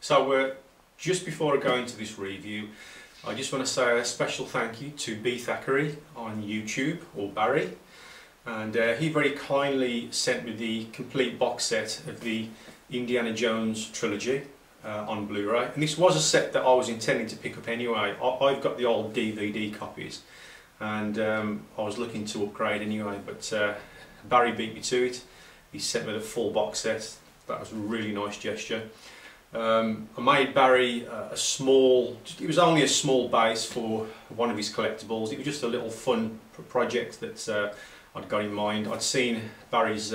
So just before I go into this review, I just want to say a special thank you to B Thackeray on YouTube, or Barry, and he very kindly sent me the complete box set of the Indiana Jones trilogy on Blu-ray. And this was a set that I was intending to pick up anyway. I've got the old DVD copies, and I was looking to upgrade anyway, but Barry beat me to it. He sent me the full box set. That was a really nice gesture. I made Barry a small, it was only a small base for one of his collectibles. It was just a little fun project that I'd got in mind. I'd seen Barry's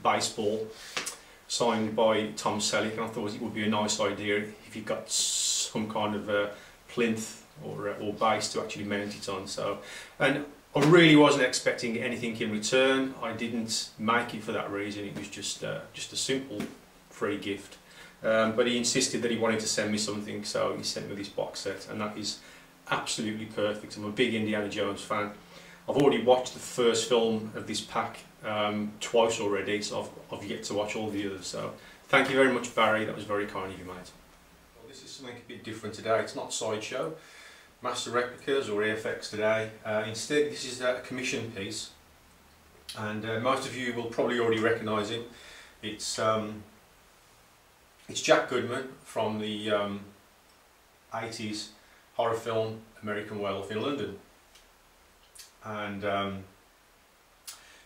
baseball signed by Tom Selleck, and I thought it would be a nice idea if you got some kind of plinth or base to actually mount it on. So, and I really wasn't expecting anything in return. I didn't make it for that reason. It was just a simple free gift. But he insisted that he wanted to send me something, so he sent me this box set, and that is absolutely perfect. I'm a big Indiana Jones fan. I've already watched the first film of this pack twice already, so I've yet to watch all the others. So thank you very much, Barry. That was very kind of you, mate. Well, this is something a bit different today. It's not Sideshow, Master Replicas or EFX today. Instead, this is a commission piece, and most of you will probably already recognise him. It's Jack Goodman from the 80s horror film American Werewolf in London. And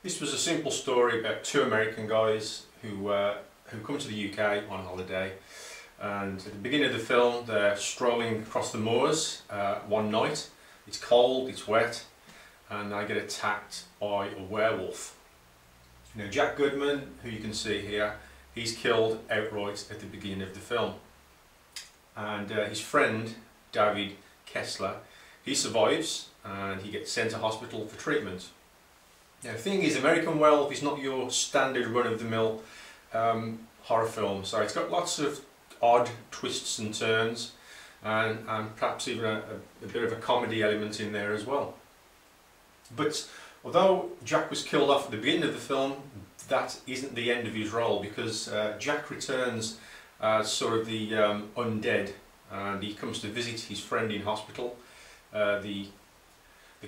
this was a simple story about two American guys who come to the UK on holiday, and at the beginning of the film they're strolling across the moors one night. It's cold, it's wet, and they get attacked by a werewolf. Now Jack Goodman, who you can see here, he's killed outright at the beginning of the film, and his friend David Kessler, he survives and he gets sent to hospital for treatment. Now the thing is, American Werewolf is not your standard run-of-the-mill horror film, so it's got lots of odd twists and turns, and perhaps even a bit of a comedy element in there as well. But although Jack was killed off at the beginning of the film, that isn't the end of his role, because Jack returns as sort of the undead, and he comes to visit his friend in hospital, the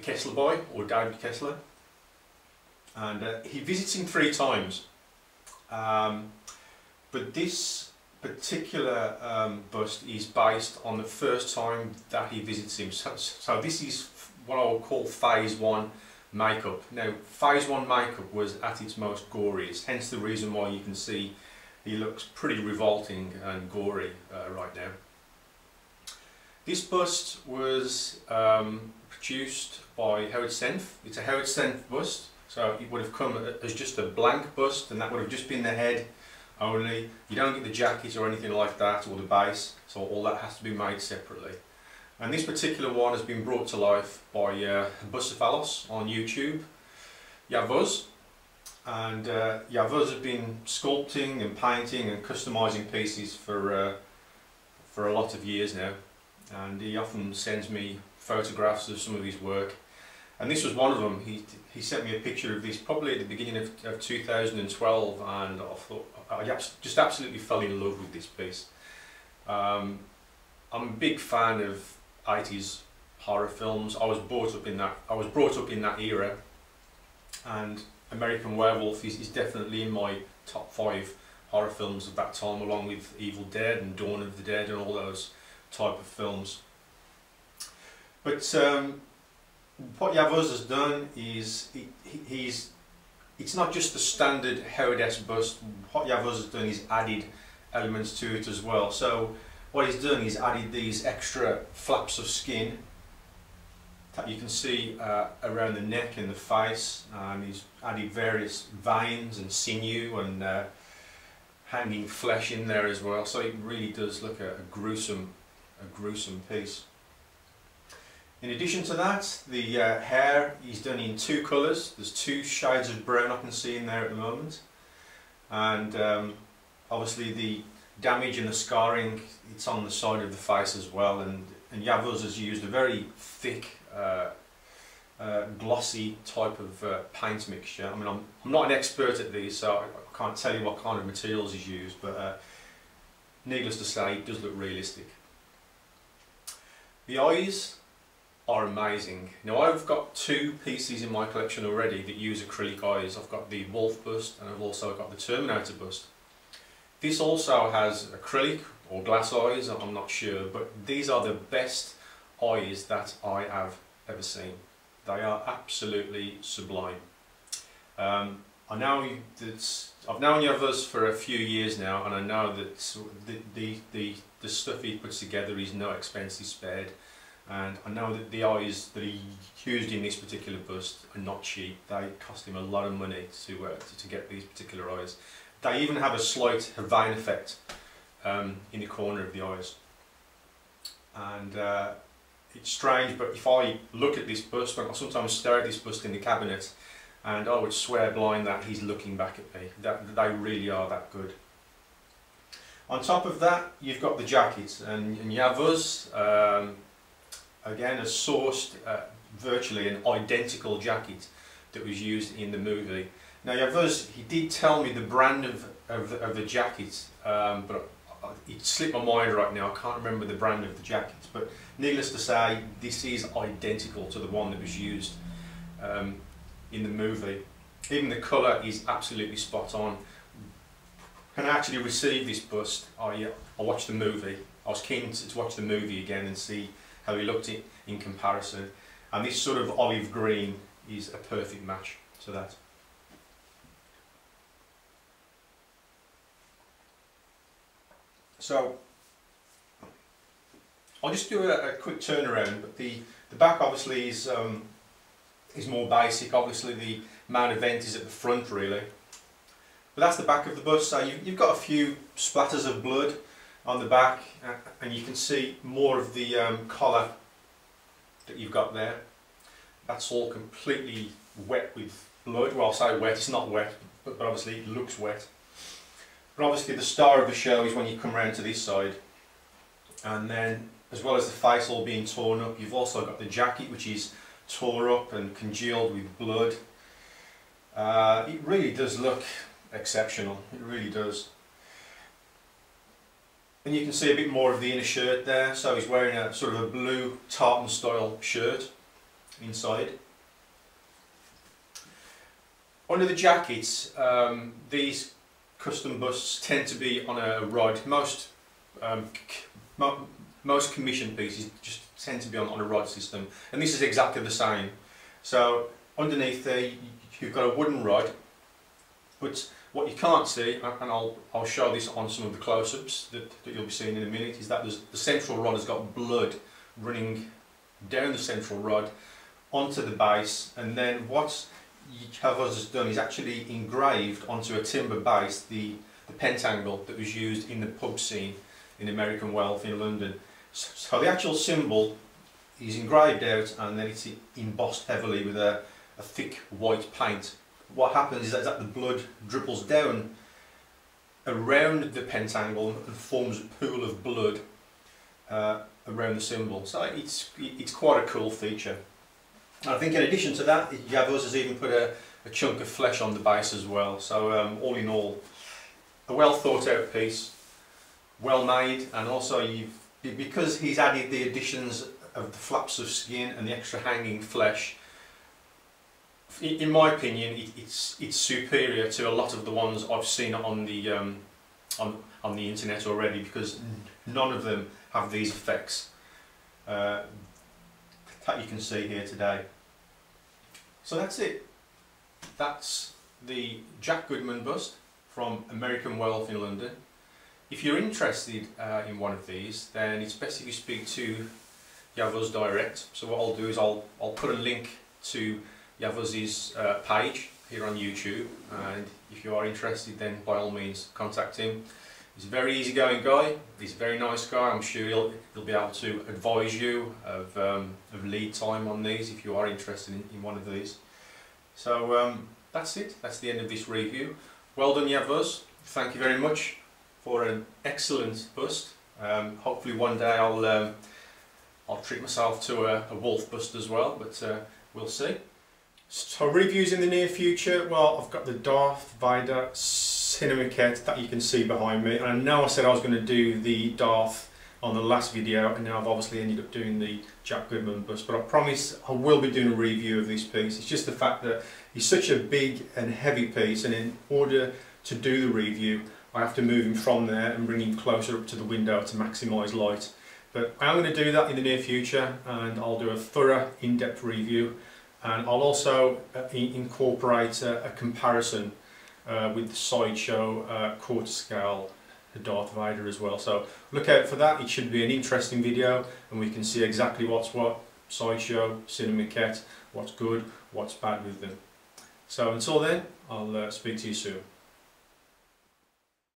Kessler boy, or David Kessler, and he visits him 3 times. But this particular bust is based on the first time that he visits him. So this is what I would call phase 1 makeup. Now phase 1 makeup was at its most goriest, hence the reason why you can see he looks pretty revolting and gory right now. This bust was produced by Howard Senf. It's a Howard Senf bust, so it would have come as just a blank bust, and that would have just been the head only. You don't get the jacket or anything like that, or the base, so all that has to be made separately. And this particular one has been brought to life by Bucephallos on YouTube, Yavuz, and Yavuz has been sculpting and painting and customising pieces for a lot of years now, and he often sends me photographs of some of his work, and this was one of them. He sent me a picture of this probably at the beginning of 2012, and I just absolutely fell in love with this piece. I'm a big fan of 80s horror films. I was brought up in that era, and American Werewolf is definitely in my top 5 horror films of that time, along with Evil Dead and Dawn of the Dead and all those type of films. But what Yavuz has done is it's not just the standard Howard-esque bust. What Yavuz has done is added elements to it as well. So what he's done is added these extra flaps of skin that you can see around the neck and the face. He's added various veins and sinew and hanging flesh in there as well. So it really does look a gruesome piece. In addition to that, the hair is done in 2 colours. There's 2 shades of brown I can see in there at the moment, and obviously the damage and the scarring, it's on the side of the face as well, and Yavuz has used a very thick glossy type of paint mixture. I mean, I'm not an expert at these, so I can't tell you what kind of materials he's used, but needless to say, it does look realistic. The eyes are amazing. Now I've got two pieces in my collection already that use acrylic eyes. I've got the Wolf bust and I've also got the Terminator bust. This also has acrylic or glass eyes, I'm not sure, but these are the best eyes that I have ever seen. They are absolutely sublime. I know that I've known Javos for a few years now, and I know that the stuff he puts together is no expense is spared. And I know that the eyes that he used in this particular bust are not cheap. They cost him a lot of money to get these particular eyes. They even have a slight vein effect in the corner of the eyes. And it's strange, but if I look at this bust, I sometimes stare at this bust in the cabinet, and I would swear blind that he's looking back at me. They really are that good. On top of that, you've got the jacket, and Javos again has sourced virtually an identical jacket that was used in the movie. Now Javos, he did tell me the brand of the jacket, but it slipped my mind right now. I can't remember the brand of the jacket, but needless to say, this is identical to the one that was used in the movie. Even the colour is absolutely spot on. When I actually received this bust, I watched the movie. I was keen to watch the movie again and see how he looked in comparison, and this sort of olive green is a perfect match to that. So I'll just do a quick turnaround, but the back obviously is more basic. Obviously the main event is at the front really, but that's the back of the bust. So you've got a few splatters of blood on the back, and you can see more of the collar that you've got there. That's all completely wet with blood. Well, I'll say wet, it's not wet, but obviously it looks wet. But obviously the star of the show is when you come around to this side, and then as well as the face all being torn up, you've also got the jacket which is tore up and congealed with blood. It really does look exceptional, it really does. And you can see a bit more of the inner shirt there, so he's wearing a sort of a blue tartan style shirt inside. Under the jackets, these custom busts tend to be on a rod. Most commission pieces just tend to be on a rod system, and this is exactly the same. So underneath there you've got a wooden rod, but what you can't see, and I'll show this on some of the close-ups that you'll be seeing in a minute, is that the central rod has got blood running down the central rod onto the base, and then what Javos has done is actually engraved onto a timber base the pentangle that was used in the pub scene in American Werewolf in London. So the actual symbol is engraved out, and then it's embossed heavily with a thick white paint. What happens is that the blood dripples down around the pentangle and forms a pool of blood around the symbol. So it's quite a cool feature. And I think in addition to that, Javos has even put a chunk of flesh on the base as well. So all in all, a well thought out piece, well made, and also because he's added the additions of the flaps of skin and the extra hanging flesh, in my opinion, it's superior to a lot of the ones I've seen on the internet already, because none of them have these effects that you can see here today. So that's it. That's the Jack Goodman bust from American Werewolf in London. If you're interested in one of these, then it's best if you speak to Javos direct. So what I'll do is I'll put a link to Javos' page here on YouTube, and if you are interested, then by all means contact him. He's a very easygoing guy, he's a very nice guy. I'm sure he'll be able to advise you of lead time on these if you are interested in one of these. So that's it, that's the end of this review. Well done Javos, thank you very much for an excellent bust. Hopefully one day I'll treat myself to a wolf bust as well, but we'll see. So reviews in the near future, well, I've got the Darth Vader Cinemaquette that you can see behind me. And I know I said I was going to do the Darth on the last video, and now I've obviously ended up doing the Jack Goodman bust, but I promise I will be doing a review of this piece. It's just the fact that it's such a big and heavy piece, and in order to do the review I have to move him from there and bring him closer up to the window to maximise light. But I'm going to do that in the near future, and I'll do a thorough in-depth review, and I'll also incorporate a comparison with the Sideshow quarter scale Darth Vader as well. So look out for that. It should be an interesting video, and we can see exactly what's what, Sideshow, Cinemaquette, what's good, what's bad with them. So until then, I'll speak to you soon.